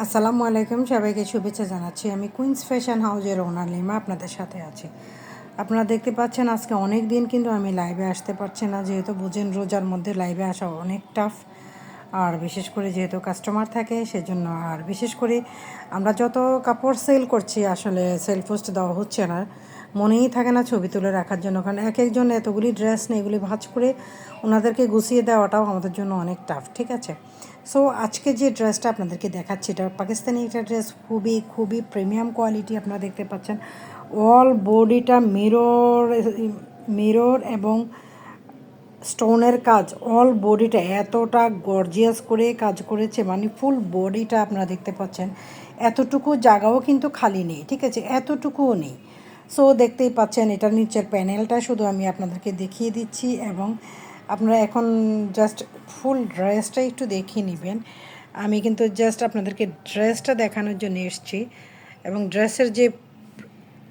আসসালামু আলাইকুম, সবাইকে শুভেচ্ছা জানাচ্ছি। আমি কুইন্স ফ্যাশন হাউজের ওনার লিমা আপনাদের সাথে আছি। আপনারা দেখতে পাচ্ছেন আজকে অনেক দিন কিন্তু আমি লাইভে আসতে পারছি না, যেহেতু বুঝেন রোজার মধ্যে লাইভে আসা অনেক টাফ। আর বিশেষ করে যেহেতু কাস্টমার থাকে সেজন্য, আর বিশেষ করে আমরা যত কাপড় সেল করছি আসলে সেল পোস্ট দেওয়া হচ্ছে না, মনেই থাকে না ছবি তুলে রাখার জন্য, কারণ এক একজন এতগুলি ড্রেস নেই, এগুলি ভাঁজ করে ওনাদেরকে গুছিয়ে দেওয়াটাও আমাদের জন্য অনেক টাফ। ঠিক আছে, সো আজকে যে ড্রেসটা আপনাদেরকে দেখাচ্ছি এটা পাকিস্তানি একটা ড্রেস, খুবই খুবই প্রিমিয়াম কোয়ালিটি। আপনারা দেখতে পাচ্ছেন অল বডিটা মিরর মিরর এবং স্টোনের কাজ, অল বডিটা এতটা গর্জিয়াস করে কাজ করেছে, মানে ফুল বডিটা আপনারা দেখতে পাচ্ছেন। এতটুকু জায়গাও কিন্তু খালি নেই, ঠিক আছে, এতটুকুও নেই। সো দেখতেই পাচ্ছেন এটার নিচের প্যানেলটা শুধু আমি আপনাদেরকে দেখিয়ে দিচ্ছি, এবং আপনারা এখন জাস্ট ফুল ড্রেসটা একটু দেখিয়ে নেবেন। আমি কিন্তু জাস্ট আপনাদেরকে ড্রেসটা দেখানোর জন্য এসেছি, এবং ড্রেসের যে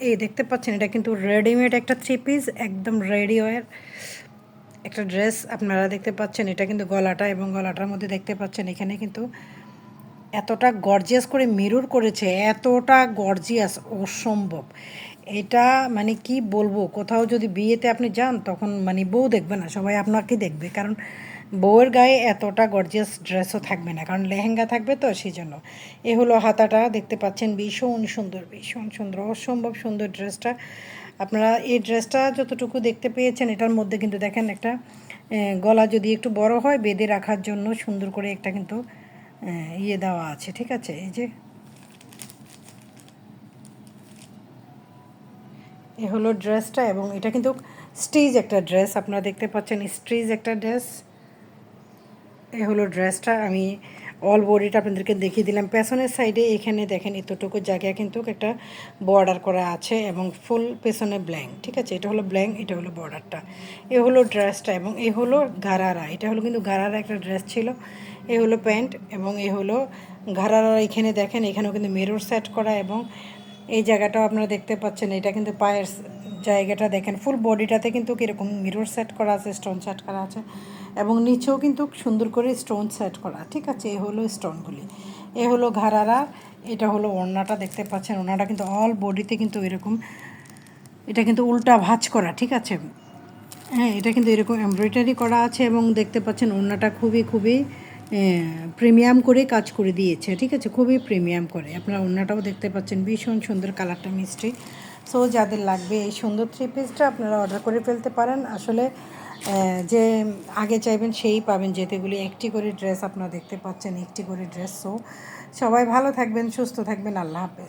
এই দেখতে পাচ্ছেন এটা কিন্তু রেডিমেড একটা থ্রি পিস, একদম রেডি ওয়্যার একটা ড্রেস আপনারা দেখতে পাচ্ছেন। এটা কিন্তু গলাটা, এবং গলাটার মধ্যে দেখতে পাচ্ছেন এখানে কিন্তু এতটা গর্জিয়াস করে মিরর করেছে, এতটা গর্জিয়াস অসম্ভব। এটা মানে কি বলবো, কোথাও যদি বিয়েতে আপনি যান তখন মানে বউ দেখবে না, সবাই আপনাকে দেখবে, কারণ বউয়ের গায়ে এতটা গর্জিয়াস ড্রেসও থাকবে না, কারণ লেহেঙ্গা থাকবে তো সেই জন্য। এ হলো হাতাটা, দেখতে পাচ্ছেন ভীষণ সুন্দর, ভীষণ সুন্দর, অসম্ভব সুন্দর ড্রেসটা। আপনারা এই ড্রেসটা যতটুকু দেখতে পেয়েছেন এটার মধ্যে কিন্তু দেখেন একটা গলা যদি একটু বড় হয় বেঁধে রাখার জন্য সুন্দর করে একটা কিন্তু ইয়ে দেওয়া আছে, ঠিক আছে। এই যে এ হলো ড্রেসটা, এবং এটা কিন্তু স্টিচ একটা ড্রেস, আপনারা দেখতে পাচ্ছেন স্টিচ একটা ড্রেস। এ হলো ড্রেসটা, আমি অল বডিটা আপনাদেরকে দেখিয়ে দিলাম। পেছনের সাইডে এখানে দেখেন এতটুকু জায়গায় কিন্তু একটা বর্ডার করা আছে, এবং ফুল পেছনে ব্ল্যাঙ্ক, ঠিক আছে। এটা হলো ব্ল্যাঙ্ক, এটা হলো বর্ডারটা। এ হলো ড্রেসটা, এবং এ হলো গারারা, এটা হলো কিন্তু গারারা একটা ড্রেস ছিল। এ হলো প্যান্ট, এবং এ হলো গারারা। এখানে দেখেন এখানেও কিন্তু মিরর সেট করা, এবং এই জায়গাটাও আপনারা দেখতে পাচ্ছেন, এটা কিন্তু পায়ের জায়গাটা দেখেন, ফুল বডিটাতে কিন্তু কীরকম মিরর সেট করা আছে, স্টোন সেট করা আছে, এবং নিচেও কিন্তু সুন্দর করে স্টোন সেট করা, ঠিক আছে। এ হলো স্টোনগুলি, এ হলো ঘাড়ারা। এটা হলো ওড়নাটা, দেখতে পাচ্ছেন ওড়নাটা কিন্তু অল বডিতে কিন্তু এরকম, এটা কিন্তু উল্টা ভাঁজ করা, ঠিক আছে। হ্যাঁ, এটা কিন্তু এরকম এমব্রয়ডারি করা আছে, এবং দেখতে পাচ্ছেন ওড়নাটা খুবই খুবই প্রিমিয়াম করে কাজ করে দিয়েছে, ঠিক আছে, খুবই প্রিমিয়াম করে। আপনারা ওড়নাটাও দেখতে পাচ্ছেন ভীষণ সুন্দর, কালারটা মিষ্টি। সো যাদের লাগবে এই সুন্দর থ্রি পিসটা আপনারা অর্ডার করে ফেলতে পারেন। আসলে যে আগে চাইবেন সেই পাবেন, যেতেগুলি একটি করে ড্রেস আপনারা দেখতে পাচ্ছেন, একটি করে ড্রেস। সো সবাই ভালো থাকবেন, সুস্থ থাকবেন, আল্লাহ হাফেজ।